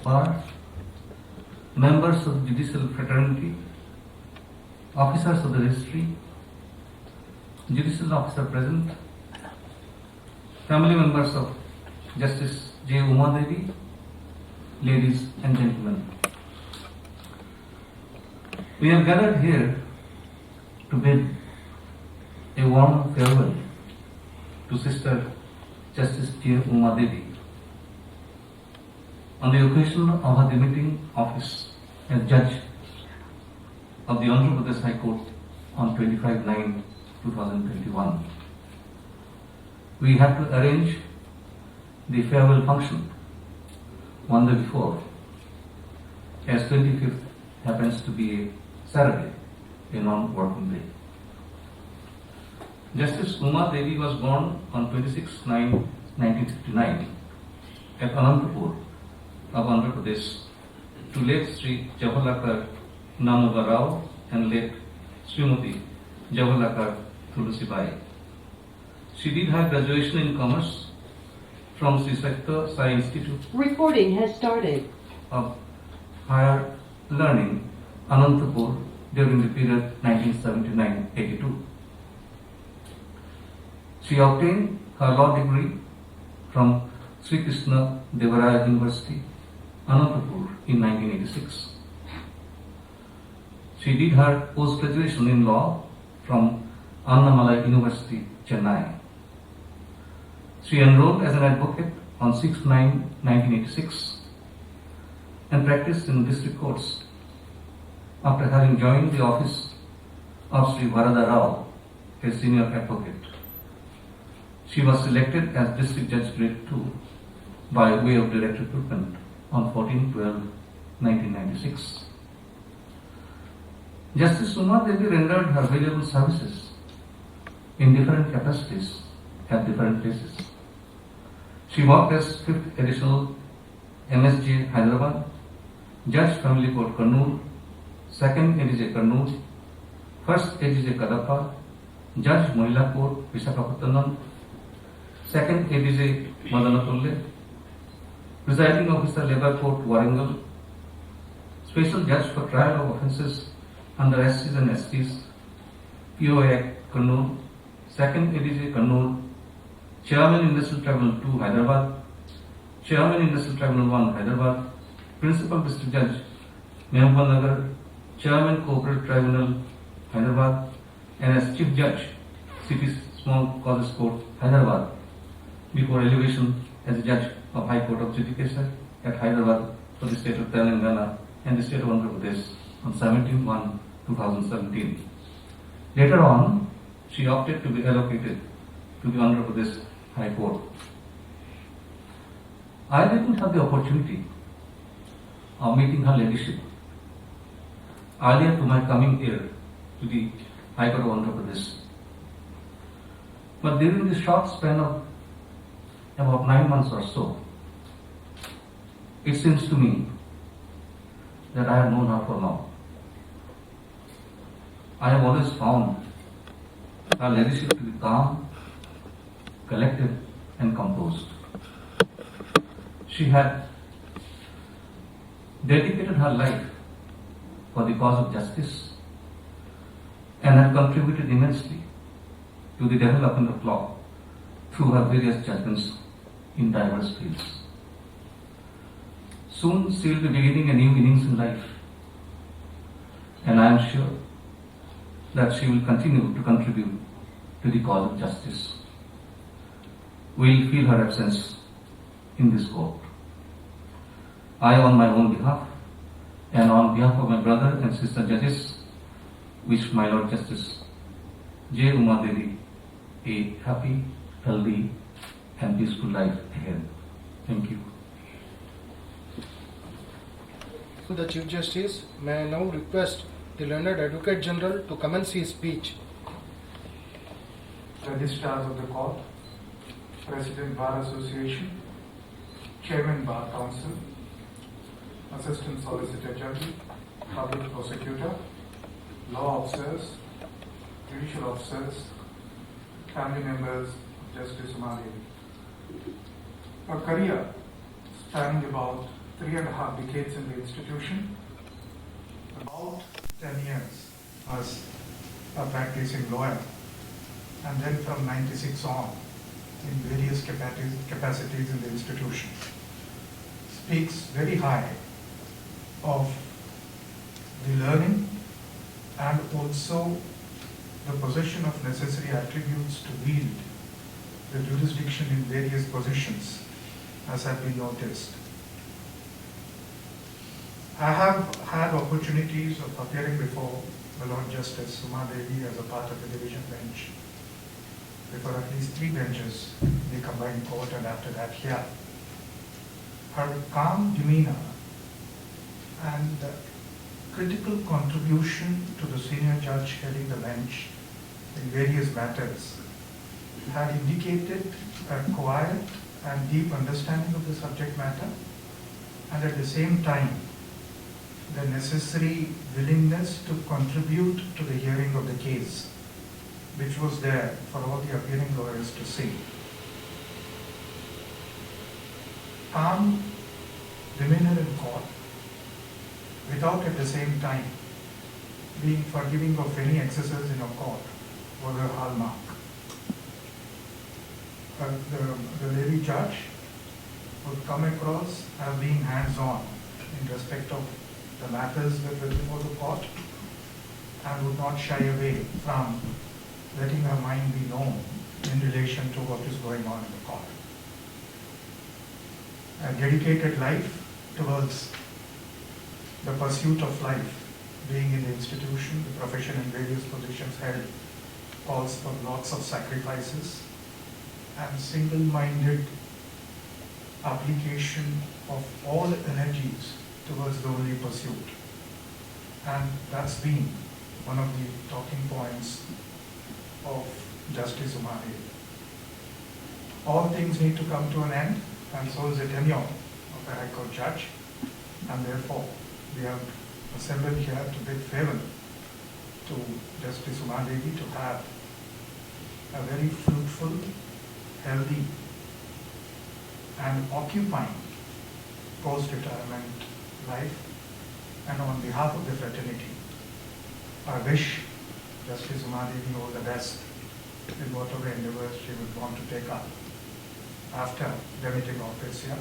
bar, members of the judicial fraternity, officers of the registry, judicial officer present, family members of Justice J. Uma Devi, ladies and gentlemen. We have gathered here to bid a warm farewell to Sister Justice J. Uma Devi on the occasion of her dimitting office as Judge of the Andhra Pradesh High Court on 25/9/2021. We had to arrange the farewell function one day before, as 25th happens to be a Saturday, a non-working day. Justice Uma Devi was born on 26/9/1959 at Anantapur of Andhra Pradesh to late Sri Jawaharlal Namuga Rao and late Srimati Jawaharlal Tulsibai. She did her graduation in commerce from Sri Satyavati Sai Institute. Recording has started. Of higher learning, Anantapur, during the period 1979-82. She obtained her law degree from Sri Krishna Devaraya University, Anantapur in 1986. She did her post-graduation in law from Annamalai University, Chennai. She enrolled as an advocate on 6/9/1986 and practiced in district courts after having joined the office of Sri Varada Rao, a senior advocate. She was selected as District Judge Grade 2 by way of direct recruitment on 14/12/1996. Justice Uma Devi rendered her valuable services in different capacities at different places. She worked as 5th Additional MSJ Hyderabad, Judge Family Court Kannur, 2nd ADJ Kannur, 1st ADJ Kadapa, Judge Mohila Court Visakhapatnam, 2nd ADJ Madanapalli, Presiding Officer Labour Court Warangal, Special Judge for Trial of Offences under SCs and STs, POA Act Kannur, 2nd ADJ Kannur, Chairman Industrial Tribunal 2 Hyderabad, Chairman Industrial Tribunal 1 Hyderabad, Principal District Judge Mehbubanagar, Chairman Cooperative Tribunal Hyderabad, and as Chief Judge City Small Causes Court Hyderabad before elevation as a Judge of High Court of Judicature at Hyderabad for the state of Telangana and the state of Andhra Pradesh on 17/1/2017. Later on, she opted to be allocated to the Andhra Pradesh High Court. I didn't have the opportunity of meeting her ladyship earlier to my coming here to the High Court of Andhra Pradesh. But during the short span of about 9 months or so, it seems to me that I have known her for long. I have always found her ladyship to be calm, collected, and composed. She had dedicated her life for the cause of justice and had contributed immensely to the development of law through her various judgments in diverse fields. Soon she will be beginning a new innings in life, and I am sure that she will continue to contribute to the cause of justice. We will feel her absence in this court. I, on my own behalf, and on behalf of my brother and sister judges, wish my Lord Justice J. Uma Devi a happy, healthy, and peaceful life ahead. Thank you. To the Chief Justice, may I now request the learned Advocate General to commence his speech. Registrars of the Court, President Bar Association, Chairman Bar Council, Assistant Solicitor General, Public Prosecutor, Law Officers, Judicial Officers, family members of Justice Uma Devi. Her career spanning about 3.5 decades in the institution, about 10 years as a practicing lawyer, and then from 96 on in various capacities in the institution. Speaks very high of the learning and also the possession of necessary attributes to wield the jurisdiction in various positions, as have been noticed. I have had opportunities of appearing before the Lord Justice Suma Devi as a part of the division bench, before at least 3 benches, the combined court, and after that here. Her calm demeanor and critical contribution to the senior judge heading the bench in various matters had indicated a quiet and deep understanding of the subject matter, and at the same time the necessary willingness to contribute to the hearing of the case, which was there for all the appearing lawyers to see. Calm demeanor in court, without at the same time being forgiving of any excesses in a court, was a hallmark. The lady judge would come across as being hands-on in respect of the matters that were before the court, and would not shy away from letting her mind be known in relation to what is going on in the court. A dedicated life towards the pursuit of life, being in the institution, the profession and various positions held, calls for lots of sacrifices and single-minded application of all energies towards the only pursuit. And that's been one of the talking points of Justice Uma Devi. All things need to come to an end, and so is the tenure of a High Court judge, and therefore we have assembled here to bid farewell to Justice Uma Devi to have a very fruitful, healthy and occupying post-retirement life, and on behalf of the fraternity, I wish Justice Uma Devi all the best in whatever endeavors she would want to take up after remitting office here.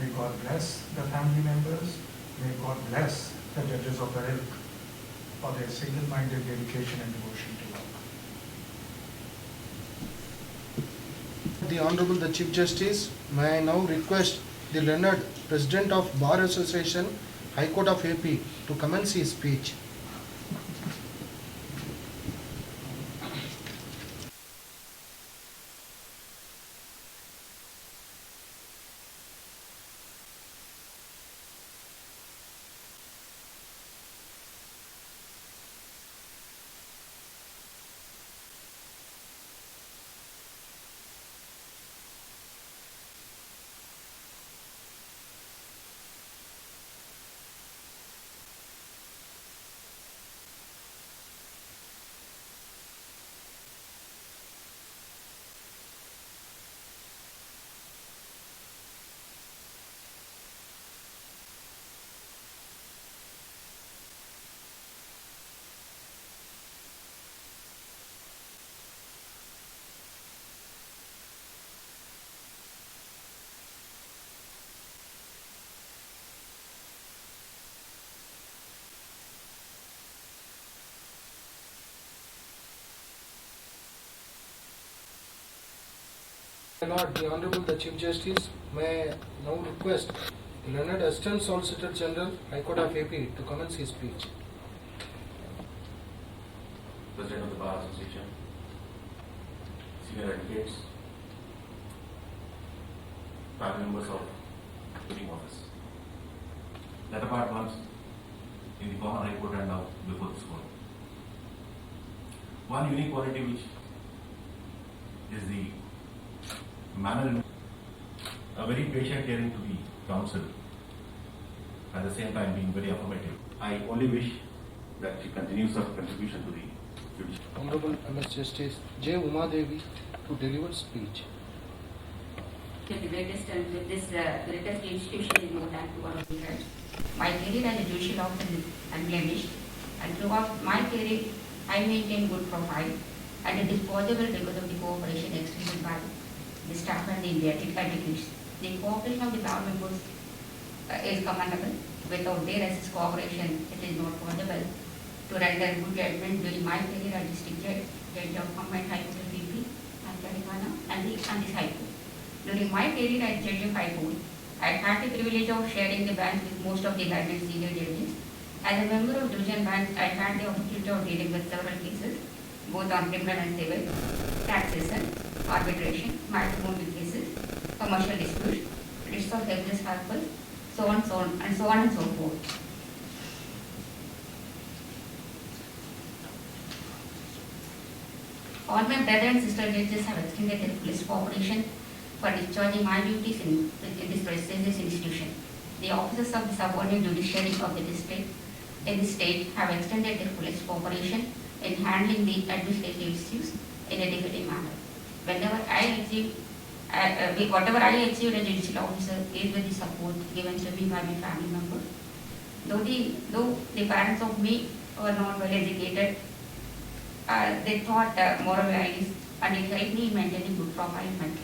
May God bless the family members, may God bless the judges of the ilk for their single-minded dedication and devotion to work. The Honorable the Chief Justice, may I now request the learned President of Bar Association, High Court of AP, to commence his speech. My Lord, the Honorable the Chief Justice, may I now request the learned Assistant Solicitor General, High Court of AP, to commence his speech. President of the Bar Association, senior advocates, family members of the office. That apart once in the Common High Court and now before this court. One unique quality which is the manner in a very patient hearing to the counsel, at the same time being very affirmative. I only wish that she continues her contribution to the judiciary. Honorable MS Justice J. Uma Devi to deliver speech. to the greatest and with this greatest institution in more than 200 years. My career as a judicial officer is unblemished, and throughout my career, I maintain good profile, and it is possible because of the cooperation extended by the staff and the entities. The cooperation of the bar members is commendable. Without their assist cooperation, it is not possible to render good judgment during my career as district judge of Combined High Court of PP and Telangana and this High Court. During my career as judge of High Court, I had the privilege of sharing the bench with most of the guided senior judges. As a member of division bench, I had the opportunity of dealing with several cases, both on criminal and civil, taxation, arbitration, matrimonial cases, commercial disputes, writs of habeas corpus, so on and so forth. All my brother and sister judges have extended their fullest cooperation for discharging my duties in this prestigious institution. The officers of the subordinate judiciary of the district in the state have extended their fullest cooperation in handling the administrative issues in a dignity manner. Whatever I achieved as a judicial officer is with the support given to me by my family members. Though the parents of me were not well educated, they taught moral values and it helped me in maintaining good profile in my career.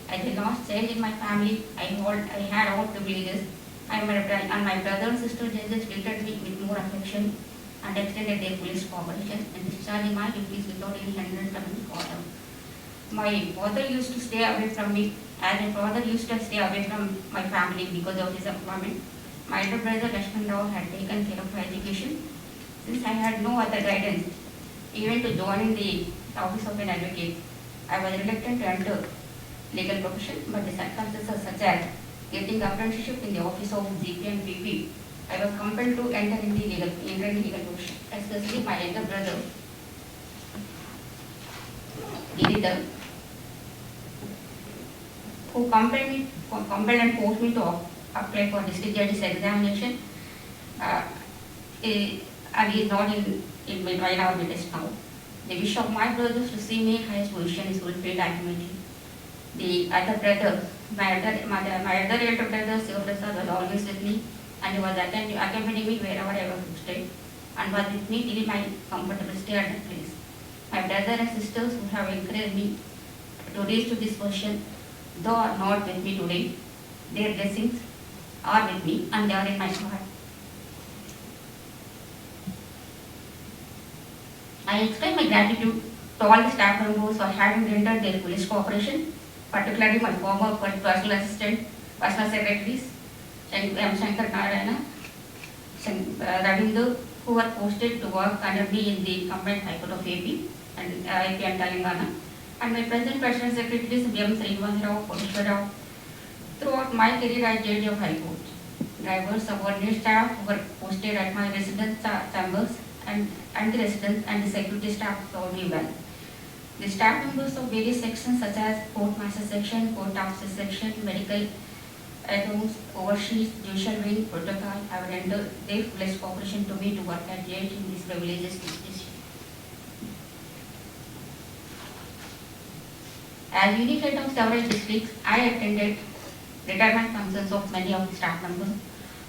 As a last child in my family, I had all privileges, and my brother and sister judges treated me with more affection and extended their fullest cooperation in discharging my duties without any hindrance from the court. My father used to stay away from me, as my father used to stay away from my family because of his employment. My elder brother Lakshman Rao had taken care of my education. Since I had no other guidance, even to join the office of an advocate, I was reluctant to enter legal profession, but the circumstances such as getting apprenticeship in the office of GP and PP, I was compelled to enter in the legal profession, especially my elder brother, Giridhar, who compelled and forced me to apply for district judge's examination, and he is not in my right now with us now. The wish of my brothers to see me in highest position is fulfilled ultimately. The other brother, my other elder brother, Sivaprasad, was always with me, and he was accompanying me wherever I was staying, and was with me till my comfortable stay at that place. My brother and sisters who have encouraged me to reach to this position, though are not with me today, their blessings are with me and they are in my heart. I extend my gratitude to all the staff members for having rendered their fullest cooperation, particularly my former personal assistant, personal secretaries, Shankar Narayana, Ravinder, who were posted to work under me in the Combined High Court of AP and Telangana, and my present personal secretaries, B.M. Srinivas Rao, Kodeshwar Rao. Throughout my career as judge of High Court, drivers, subordinate staff who were posted at my residence chambers and the residence and the security staff served me well. The staff members of various sections such as court master section, court officer section, medical rooms, overseas, judicial wing, protocol have rendered their fullest cooperation to me to work as judge in this privileges institution. As unit head of several districts, I attended retirement functions of many of the staff members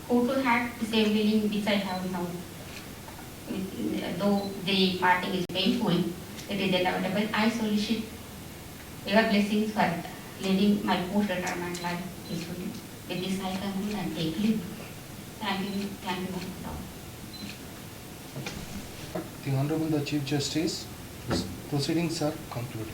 who too had the same feeling which I have now. Though the parting is painful, it is inevitable. I solicit your blessings for leading my post-retirement life peacefully. With this, I conclude and take leave. Thank you, Dr. The Honorable the Chief Justice, proceedings are concluded.